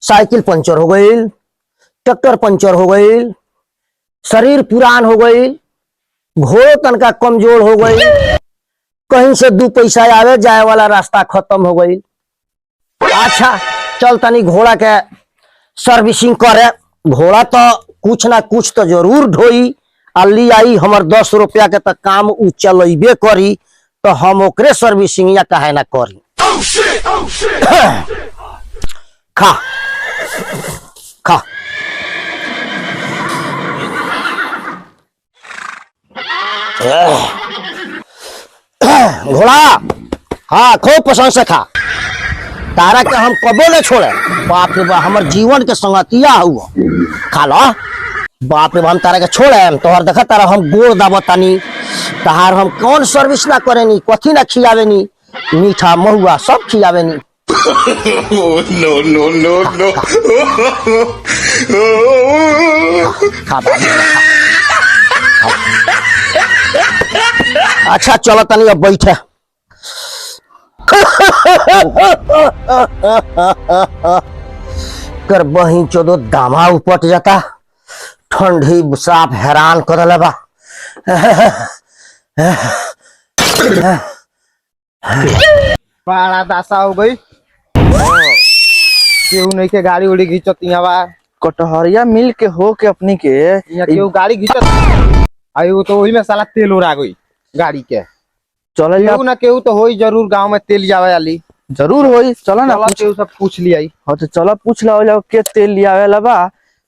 Cycle puncture हो गई, tractor puncture हो गई, शरीर पुरान हो गई, घोड़ो तनका कमजोर हो गई, कहीं से 2 पैसा आवे जाए वाला रास्ता खत्म हो गई। अच्छा चल तनी घोड़ा के सर्विसिंग करे। घोड़ा तो कुछ ना कुछ तो जरूर ढोई अली आई हमर 10 रुपया के तो काम उ चलेबे करी, तो हम ओकरे सर्विसिंग या काहे ना करी। खा खा घोड़ा, हाँ खूब पसंद से खा। तारा के हम कबो ले छोड़े, बाप रे बाप हमर जीवन के संगतिया हुआ। खा लो बाप रे बाप, हम तारा के छोड़े तोहर देखा तारा हम गोड़ दाबतानी, तहार हम कौन सर्विस ना करेनी, कथी ना खियावेनी, मीठा महुआ सब खियावेनी। नो नो नो नो खा खा। अच्छा चलो तनी अब बैठे। कर बही चोदो दामा उपट जाता, ठंडी साफ हैरान कर लेबा। बड़ा दासा हो गई, केहू नहीं के गाड़ी उड़ी घिंचत यहाँ कटहरिया मिल के हो के अपनी के केहू गाड़ी घिंचत आयु तो वही में साला तेल उड़ा गई गाड़ी के। चल केहू ना केहू तो होई जरूर, गांव में तेल जावे वाली जरूर होई। चलो ना केहू सब पूछ लिया। हाँ तो चलो पूछ लो के तेल लियावे लबा,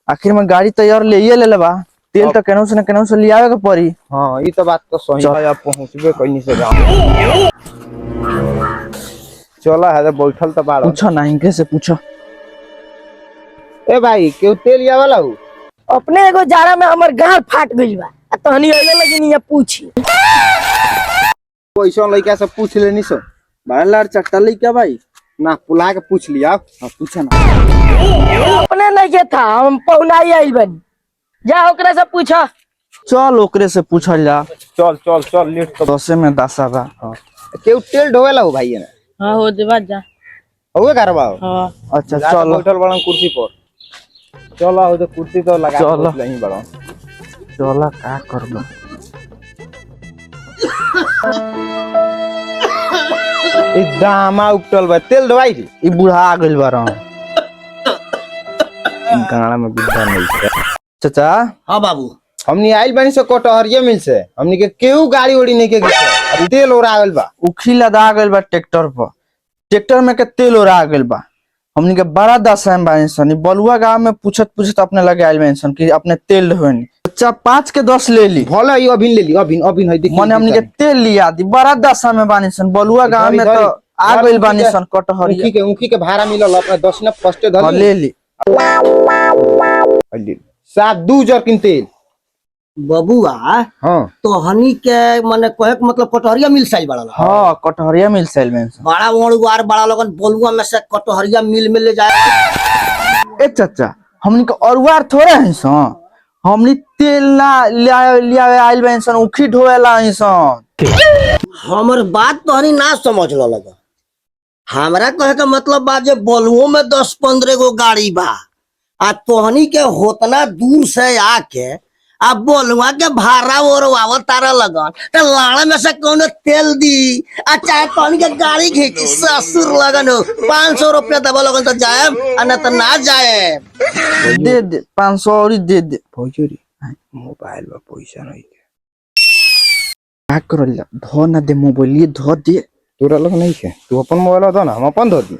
आखिर में गाड़ी तैयार ले लेबा, तेल तो केनहू से लियावे के पड़ी। हाँ ये तो बात तो सही है, अब पहुंचबे कहीं से गाँव। चला है बैठल तो बाड़ पूछो ना, इनके से पूछो। ए भाई केहू तेल लिया वाला हो? अपने एगो जाड़ा में हमर गांड फाट गइल बा, तहनी अइले लगी पूछी। पैसा लइका से पूछ लेनी सो, बड़ा लार चट्टा लइका भाई ना पुला के पूछ लिया। हाँ पूछो ना। अपने नहीं था, हम पौनाई आइल बनी, जा ओकरा से पूछा। चल ओकरे से पूछल जा। चल चल चल लेट तो 10 में 10 बा। केहू तेल ढोवेला हो भाई ना? हां हो देबा जा होवे करबा। हां अच्छा चल चल बैठल बड़ा कुर्सी पर। चलो हो तो कुर्सी तो लगा चलो। नहीं बड़ा। चला का करबा। ई दामा उपटल बा, तेल ढोवाई थी। ई बूढ़ा आ गइल बारा गाना में बुद्धा नहीं है। चाचा। हाँ बाबू, हमनी आइल बनी से कटहरिया मिल से, हमनी के केहू गाड़ी उड़ी नहीं के घिसे, अभी तेल ओरा गइल बा। उखी लदा गइल बा ट्रैक्टर पर, ट्रैक्टर में के तेल ओरा गइल बा। हमनी के बड़ा दशा में बानी सन, बलुआ गांव में पूछत अपने लगे आइल बानी सन कि अपने तेल ढोनी। अच्छा 5 के 10 ले ली। भले ई अभिन ले ली, अभिन है देखी। मने हमनी के तेल लिया दी, बड़ा दशा में बानी सन। बलुआ गांव में तो आ गइल बानी सन कटहरिया। उखी के भाड़ा मिलल अपने 10 ना फर्स्ट धर ले ली। 7-2 जरकिन तेल। बबुआ हाँ तो हनी के माने कहे के मतलब कटहरिया मिल साइल बड़ा लोग। हाँ कटहरिया मिल सेल में बड़ा मोड़ुआर बड़ा लोगन बोलुआ में से कटहरिया मिल में ले जाए। ए चाचा हमनी के अरुआर थोड़े हैं सन, हमनी तेल ना लियावे आइल बानी सन, उखी ढोवेला हैं सन। हमर बात तो हनी ना समझ लो लगा। हमरा कहे के मतलब बा जे बोलुओ में 10-15 गो गाड़ी बा, आ तोहनी के होतना दूर से आके अब बोलुआ के भाड़ा ओरवाव तारा लगन तो लाड़ा में से कौन तेल दी, आ चाहे तोहनी के गाड़ी खींची ससुर लगन हो 500 रुपया दबा लगन तो जाए आ ना तो ना जाए। दे 500 और दे भौजरी मोबाइल में पैसा नहीं है। का करल धो ना दे, मोबाइल धो दे। तोरा लग नहीं है, तू अपन मोबाइल दो ना, हम अपन धो दी।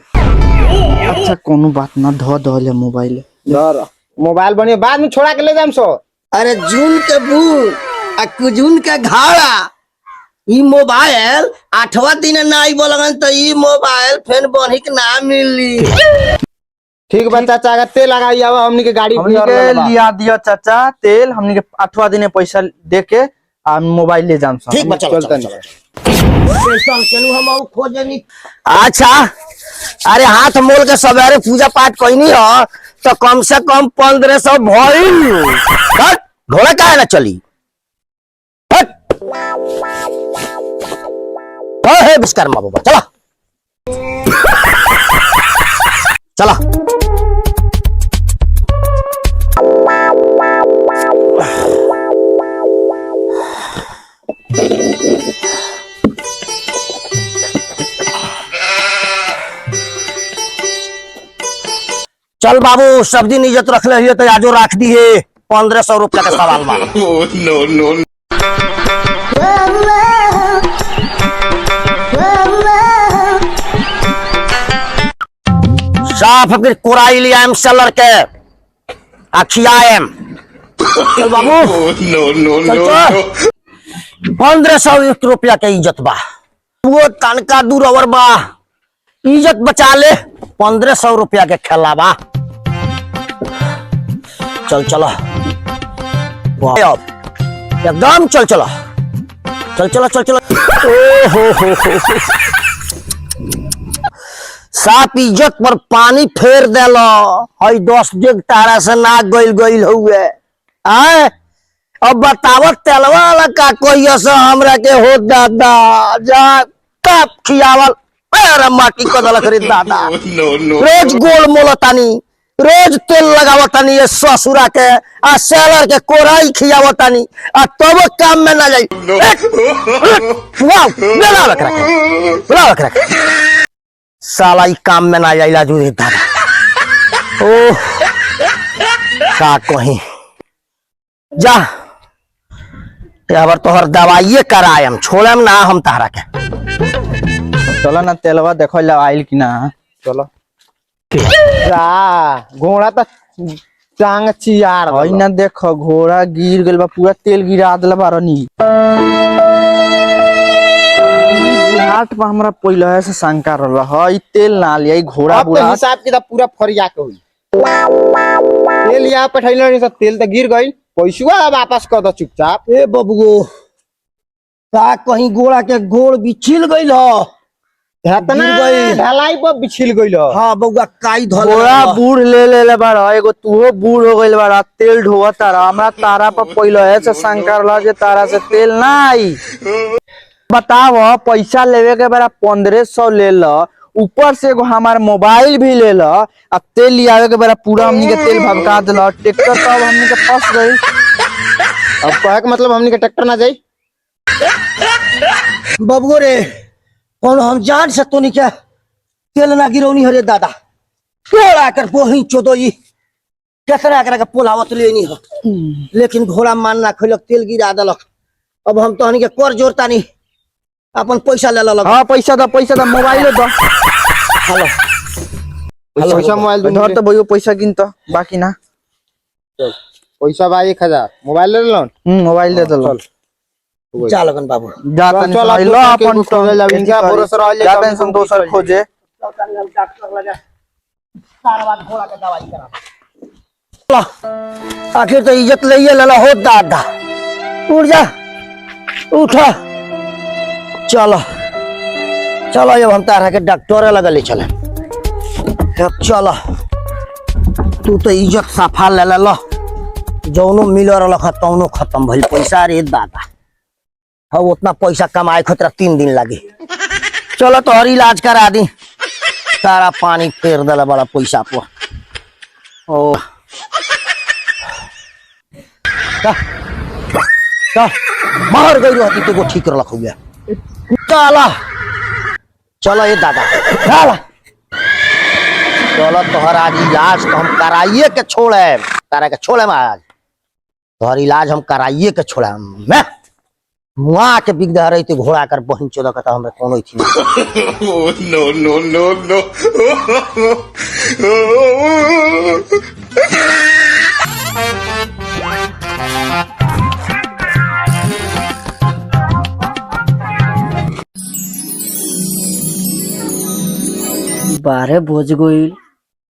अच्छा कोनो बात ना, धो ले मोबाइल। धर मोबाइल बनिए, बाद में छोड़ा के ले जाम सो। अरे जून के बूढ़ आ कुजून के घाड़ा, ई मोबाइल 8वां दिन ना आई बोलगन तो ई मोबाइल फेन बनिक ना मिली। ठीक बा चाचा, अगर तेल लगाई आवा हमनी के गाड़ी हमनी के लिया दियो चाचा तेल, हमनी के 8वां दिन पैसा दे के आ मोबाइल ले जाम सन। ठीक बा चलो चलता चलो चल केनु हम आउ खोजनी। अच्छा अरे हाथ मोल के सवेरे पूजा पाठ कइनी हो तो कम से कम 1500 भइल। हट घोड़ा काहे ना चली, हट हे विश्वकर्मा बाबा चला चला। चल बाबू सब दिन इज्जत रख ले तो आजो रख दी है 1500 रुपया का सवाल बा। Oh, no, no, साफ फिर कोराई लिया एम सेलर के खियाएम। चल बाबू no, no, चल no, चल। no. 1500 रुपया के इज्जत बा, वो तनका दूर और बा, इज्जत बचा ले 1500 रुपया के खेला बा। चल चलो एकदम चल चलो चल चलो चल चलो। हो। साफ इज्जत पर पानी फेर देलो, हई 10 डेग तारा से ना गइल हुए आए। अब बतावत तेलवा वाला का कोई ऐसा हमरा के हो दादा जा कब खियावल अरे माटी कदल करे दादा। No, no. रोज गोल मोलतानी, रोज तेल लगावतानी ये ससुरा के आ सेलर के कोराई खियावतानी आ तब काम में ना जाई। वाह बेला रख साला ई काम में ना जाइला जुरे दादा। ओह का कहीं जा अब तोहर दवाइये करायम, छोड़म ना हम तारा के। चलो ना तेलवा देखो ला आइल कि ना। चलो घोड़ा तो टांग चियार हई ना देखो घोड़ा गिर गइल बा, पूरा तेल गिरा देला बारनी। हाट पर हमरा पहिले से शंका रहल हई तेल ना लिया घोड़ा अब तो बुढ़ा। हिसाब किताब पूरा फरिया के हुई। तेल यहाँ पठैलो नहीं, सब तेल तो गिर गई, पैसा वापस कर दो चुपचाप। ए बबुओ का कहीं गोड़ा के गोड़ बिछिल गइल ह। इतना गिर गई। ढलाई पर बिछिल गइल। हाँ बउआ काई धल घोड़ा बूढ़ ले बाड़ा, एगो तूहो बूढ़ हो गइल बाड़ा, तेल ढोवा तारा। हमरा तारा पर पहिले से शंका रहल जे तारा से तेल ना आई। बताव पैसा लेवे के बेरा 1500 ले ल, ऊपर से एगो हमार मोबाइल भी ले ल, आ तेल लियावे के बेरा पूरा हमनी के तेल भड़का देला। ट्रैक्टर तो अब हमनी के फंस गई। अब कहे के मतलब हमनी के ट्रैक्टर ना जाई। बबुओ रे कौन हम जान से तो नहीं क्या तेल ना गिरौनी हरे दादा। घोड़ा कर पोही चोदोई केतना करा के पोलावत लेनी हो, लेकिन घोड़ा मान ना खोलक तेल गिरा देलक। अब हम तो हनी के कर जोड़ता नहीं, अपन पैसा ले ललक। हाँ पैसा दा मोबाइल दो। हेलो पैसा मोबाइल धर तो भइयो पैसा गिन तो बाकी ना। पैसा बा 1000, मोबाइल ले लो। मोबाइल दे दलो। जा लगन बाबू जा चल, तनी चल, लो अपन अपन खोजे ला, इनका भरोसा रहल जे जा कभी टेंशन कभी दोसर चल खोजे। डॉक्टर लगा सारा बात घोड़ा के दवाई करा। आखिर तो इज्जत लइए लला हो दादा। उठ जा उठा चलो चलो अब हम तारा के डॉक्टर लगा ले चले। अब चलो तू तो इज्जत सफा ले लो, जौनो मिल रहा तौनो खत्म भइल पैसा रे दादा। हाँ उतना पैसा कमाए खतरा 3 दिन लगे। चलो तो हर इलाज करा दी, सारा पानी फेर दिला बड़ा पैसा पर। ओ मार गई रहती तो ठीक रख गया। चला चलो ये दादा चला चलो तोहर आज इलाज तो हम कराइए के छोड़े, तारा के छोड़े आज तोहर इलाज हम कराइए के छोड़े। मैं मुआ के बिग दे रही थी घोड़ा कर बहन चोदा का हमरा कोनो थी। Oh, no, no, no, no. बारह बज गईल,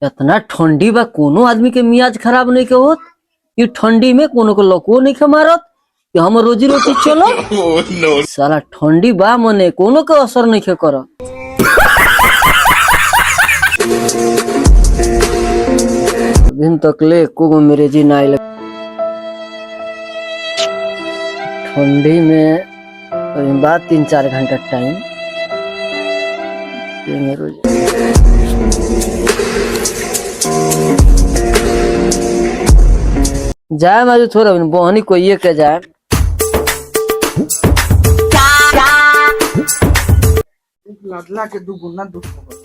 इतना ठंडी बा कोनो आदमी के मियाज खराब नहीं के होत। ये ठंडी में कोनो को लकुओ नहीं के मारत कि हम रोजी रोटी चलो। Oh, no. साला ठंडी बा मने कोनो के असर नहीं के करत। अभी तक ले को मेरे जी ना आइल। ठंडी में अभी बाद 3-4 घंटा टाइम जाए माजू थोड़ा बहनी को ये के जाए। लड़ला के दुगुना दुख हो गया।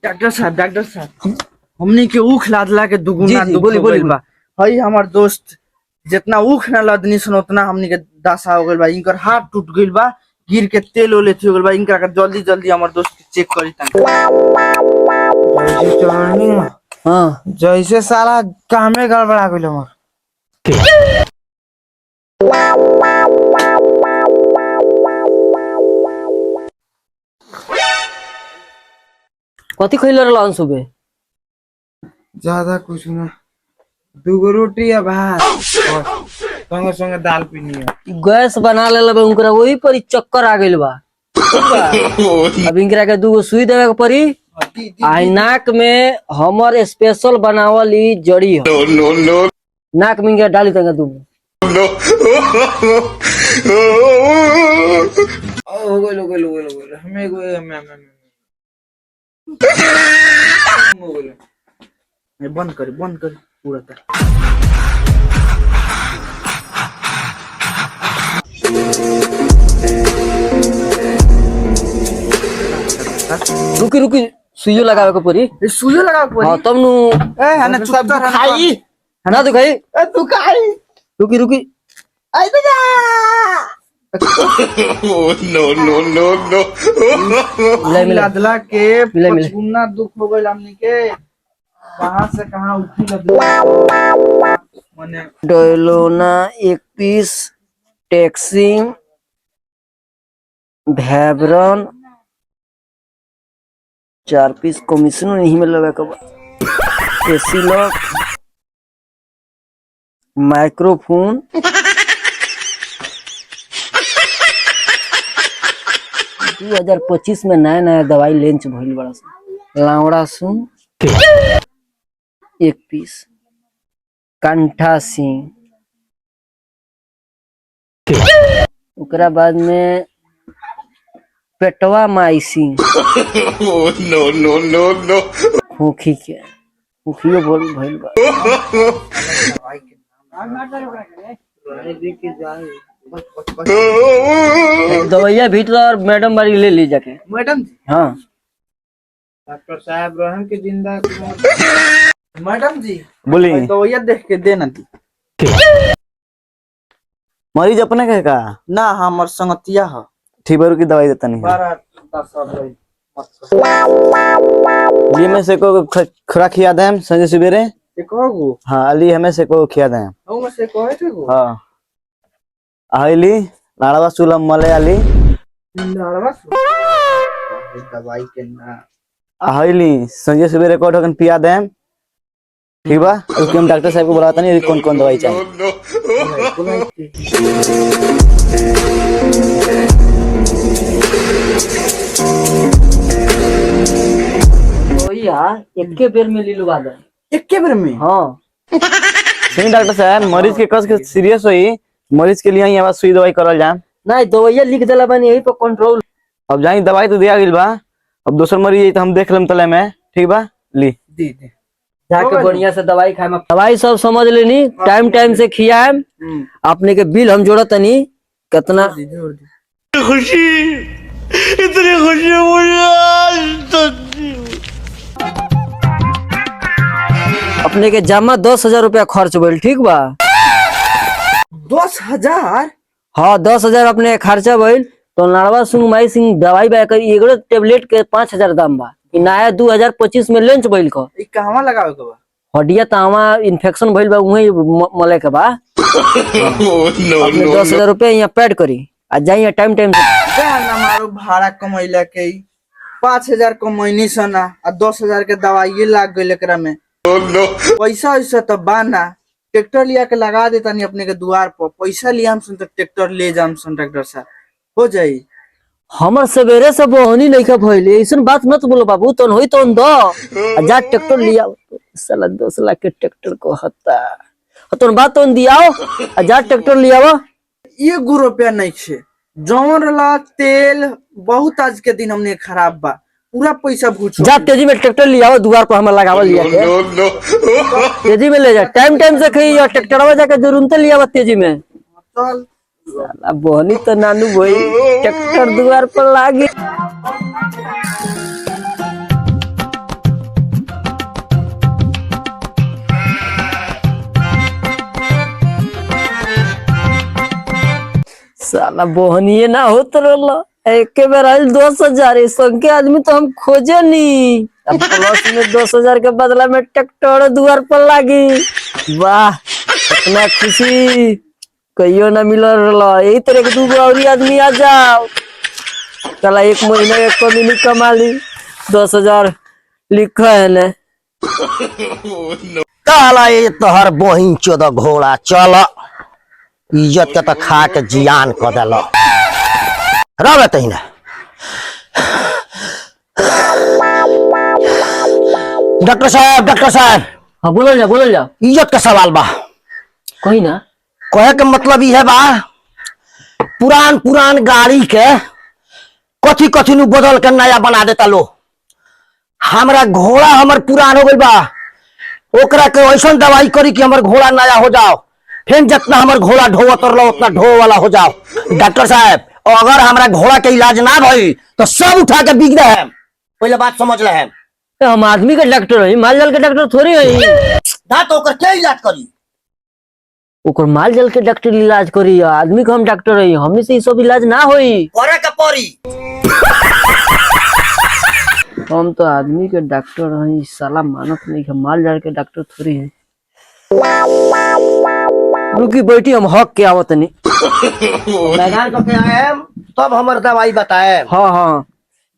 डॉक्टर साहब हमनी के ऊख लादला के दुगुना जी, दुख बोली, हो बोली, गइल बा। हई हमार दोस्त जितना ऊख ना लदनी सन उतना हमनी के दशा हो गइल बा। इनकर हाथ टूट गइल बा, गिर के तेल ओले थी हो गइल बा। इनका के जल्दी जल्दी हमार दोस्त के चेक करी तनी। हाँ जैसे साला कामे गड़बड़ा गइल हमर। कथी खइले रहलन सुबह? ज्यादा कुछ ना, 2 रोटी या भात संगे संगे दाल पीनी है। गैस बना लेले बा उनकरा, वही पर ही चक्कर आ गइल बा। ठीक बा? अब इनकरा के 2 सुई देवे के पड़ी। आई नाक में हमर स्पेशल बनावल ई जड़ी है, no, no, नाक में इनके डाली तंगा 2। no. हो गइल हमें बंद करी पूरा तरह। रुकी रुकी, सुइयो लगावे के पड़ी। ए सुइयो लगा पड़ी। हाँ तब नु ए हने चुप कर खाई ना तो खाई। ए तू खाई रुकी रुकी, आई तो जा। Oh, no, no, no, no. मिला मिला लदला के मिला, मिला। पचगुना दुख हो गइल हमनी के। कहां से कहां उठी लदला मने। डोलोना 1 पीस, टैक्सिंग, भैबरन 4 पीस, कमीशन नहीं में लगा के एसी लॉक, माइक्रोफोन, 2025 में नया नया दवाई लॉन्च भइल बड़ा सा। लावड़ा सुन 1 पीस, कंठा सिंह, ओकरा बाद में पेटवा माई Singh, Oh, no, no, no, no. खोखी के खोखियो बोल भइल बा। दवाइया भीतर और मैडम बारी ले ली जाके। मैडम जी, हाँ डॉक्टर साहब रहम के जिंदा मैडम जी बोली तो ये देख के देना दी। मरीज अपने के का ना हमर संगतिया ह। ठीबर की दवाई देता नहीं है। बारा सब रही। जी में से को खुराक खिया देम संजय सुबेरे। ये कहगो हाँ अली हमें से को खिया देम। हम में से कहे थे गो। हाँ आइली लाड़वा सुलम मले आली लड़वा दवाई के ना आइली संजय सुबेरे को ढकन पिया देम। ठीक बा, उसके हम डॉक्टर साहब को बुलाता नहीं कौन कौन दवाई चाहिए। दवाइया एके बेर में ले लुवा दे। एक के बार में। हाँ सुनिए डॉक्टर साहब, मरीज के कस के सीरियस होई, मरीज के लिए ही आवाज सुई दवाई करल जाम। नहीं दवाइया लिख देला बानी यही पर कंट्रोल। अब जाई दवाई तो दिया गइल बा, अब दूसर मरीज आई तो हम देख लेम तले में। ठीक बा ली दी दी। जाके बढ़िया से दवाई खाए। दवाई सब समझ लेनी, टाइम टाइम से खियाएम। अपने के बिल हम जोड़ा तनी कितना। जोड़ दी। खुशी, इतनी खुशी मुझे आज तक। अपने के जमा 10,000 रुपया खर्च भइल। ठीक बा 10,000। हाँ 10,000 अपने खर्चा भइल। तो लाड़वा सिंह माई सिंह दवाई बा कर एगो टेबलेट के 5,000 दाम बा। इ नया 2025 में लॉन्च भइल क। ई कहवा लगावे के बा? हड्डिया तावा इन्फेक्शन भइल बा, उहे मले के बा। Oh, no, अपने no, 10,000 रुपया यहाँ पैड करी आ जाइए टाइम टाइम से। ना मारो भाड़ा कमैला के 5,000 कमैनी सना आ 10,000 के दवाई लाग गइल एकरा में। no. पैसा वैसा तो बाना, ट्रैक्टर लिया के लगा देता नहीं अपने के द्वार पर। पैसा लिया हम सुन तो ट्रैक्टर ले जाम सुन डॉक्टर साहब हो जाई। हमर सवेरे से बोहनी नहीं खा भइल। ऐसन बात मत बोलो बाबू, तन होई तन दो जा ट्रैक्टर लिया। साला 10 लाख के ट्रैक्टर को हत्ता तन बात तन दियाओ आ जा ट्रैक्टर लियाओ। 1 रुपया नहीं छे जौन ला तेल बहुत आज के दिन हमने खराब बा, पूरा पैसा भूच जा तेजी में ट्रैक्टर लियाओ, द्वार पर हमें लगावल लिया के। No, no. तेजी में ले जा, टाइम टाइम से खई ट्रैक्टरवा जाके जरूरत लियावा तेजी में। चल साला बोहनी तो नानू भाई ट्रैक्टर द्वार पर लागी। साला बोहनिए ना होत रहलो एक बेर आइल 10,000 संख्य आदमी तो हम खोजे नी अब प्लस में 10,000 के बदला में ट्रैक्टर द्वार पर लागी। वाह इतना खुशी कहियो ना मिल रहा। यही तरह के 2 और आदमी आ जाओ। चला 1 महीने एक कमी कमा ली 10,000 लिखा है ना। काला ये तोहर बहिन चोद घोड़ा चल इज्जत के तो खा के जियान कर दिल रह तहीना। डॉक्टर साहब हाँ बोलो जा इज्जत का सवाल बा। कोई ना कहे के मतलब ये बा पुरान गाड़ी के कथी नु बदल के नया बना देता लो। हमरा घोड़ा हमर पुरान हो गई बा ओकरा के ऐसा दवाई करी कि हमर घोड़ा नया हो जाओ फिर जितना हमर घोड़ा ढोवत रहो उतना ढो वाला हो जाओ। डॉक्टर साहब अगर हमरा घोड़ा के इलाज ना भई तो सब उठा के बिक दे हम पहले बात समझ ले हम। हम आदमी के डॉक्टर है माल जाल के डॉक्टर थोड़ी है। ना तो ओकर क्या इलाज करी ओकर माल जाल के डॉक्टर इलाज करी आदमी के हम डॉक्टर है हमने से सब इलाज ना होई करे के पड़ी। हम तो आदमी के डॉक्टर हैं साला मानत नहीं है माल जाल के डॉक्टर थोड़ी है। रुकी बैठी हम हक के आवत नहीं मैदान करके आए हम तब हमर दवाई बताए। हाँ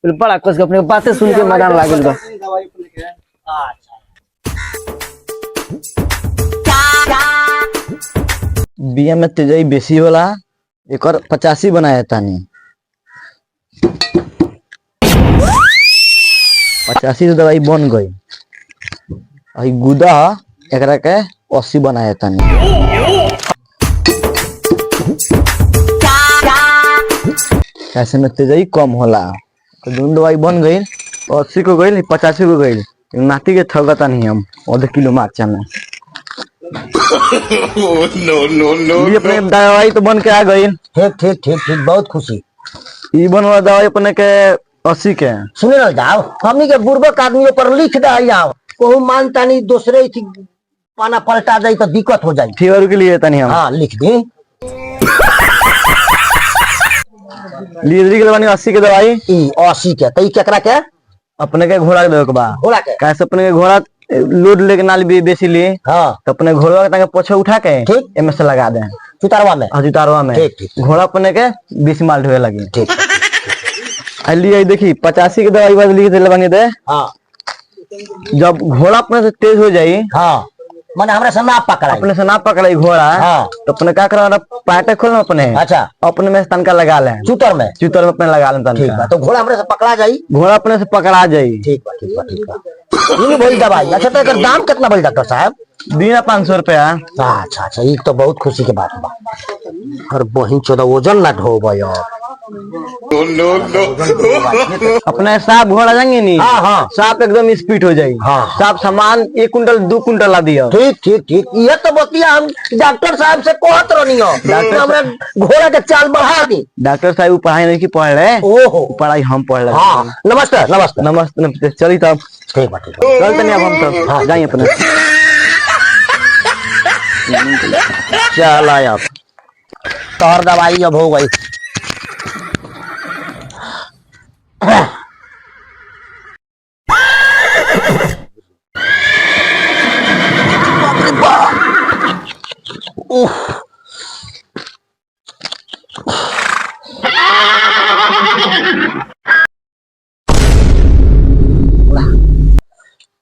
बड़ा कुछ अपने बातें सुन के मैदान लागल बा। बिया में तेजाई बेसी होला एक 85 बनाया तानी 85 तो दवाई बन गई अही गुदा एकरा के 80 बनाया तानी। ऐसे में तेजाई कम होला तो दोनों दवाई बन गई 80 को गई 85 को गई नाती के थगता नहीं हम आधे किलो मार्चा में ये अपने दवाई तो बन के आ गई। ठीक बहुत खुशी। ई बन वाला दवाई अपने के 80 के सुने ना जाओ हमनी के बुर्बक आदमी पर लिख दे आओ कहूँ मानता नहीं दूसरे थी पाना पलटा जाए तो दिक्कत हो जाए। फीवर के लिए तनी हम हाँ लिख दी लीवरी के दवाई 80 के दवाई 80 के तई केकरा के अपने के घोड़ा के देवे के बा घोड़ा के कैसे अपने के घोड़ा लोड लेके नाल भी बेसी लिए हाँ तो अपने घोड़ा के तंगे पोछे उठा के ठीक एमे से लगा दे चुतारवा में हजुतारवा में ठीक घोड़ा अपने के 20 माल ढोए लगी। ठीक लिए देखी 85 के दवाई बाद लिख दे बनी दे। हाँ जब घोड़ा अपने से तेज हो जाई हाँ माने हमरा से ना पकड़ा अपने से ना पकड़ाई घोड़ा हाँ तो अपने क्या करा पैटे खोलना अपने अच्छा अपने में तनका लगा ले चुतर में अपने लगा ले ठीक तनका बा तो घोड़ा हमरे से पकड़ा जाई। घोड़ा अपने से पकड़ा जाई। ठीक बा ये बोल दवाई। अच्छा तो एकर दाम कितना बोल डॉक्टर साहब दीना 500 रुपया। अच्छा ये तो बहुत खुशी के बात बा। और बहिन चोदा वजन ना ढोब यार अपने साफ घोड़ा जाएंगे नहीं हाँ साफ एकदम स्पीड हो जाएगी हाँ साफ सामान 1 कुंटल 2 कुंटल ला दिया। ठीक ये तो बतिया हम डॉक्टर साहब से कहत रहनी हो डॉक्टर हमरा घोड़ा के चाल बढ़ा दी। डॉक्टर साहब पढ़ाई नहीं की पढ़ रहे ओहो पढ़ाई हम पढ़ रहे। हाँ नमस्ते नमस्ते चली तब ठीक बा चलते नहीं अब हम तब हाँ जाइए अपने चल आया तोहर दवाई अब हो गई।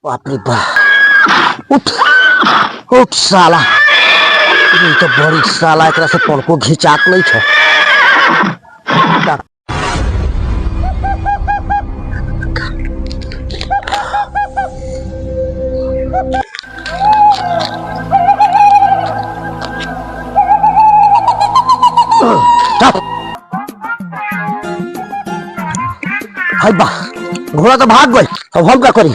बाप रे बाप उठ साला ये तो बड़ी साला एकरा से तनको घिचात नहीं छे। हाय बा घोड़ा तो भाग गई अब हम क्या करी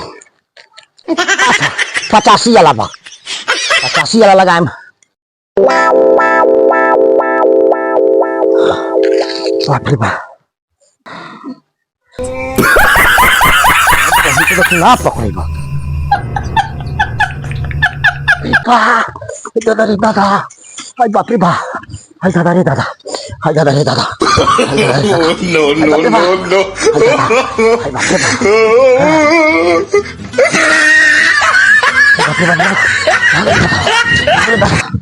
85 वाला बा 85 वाला लगाए बाप रे बाप ना पकड़े दादा रे दादा हाय बाप रे बाप हाय दादा रे दादा हाय दादा रे दादा No, no, no, no. हाय बाप रे बाप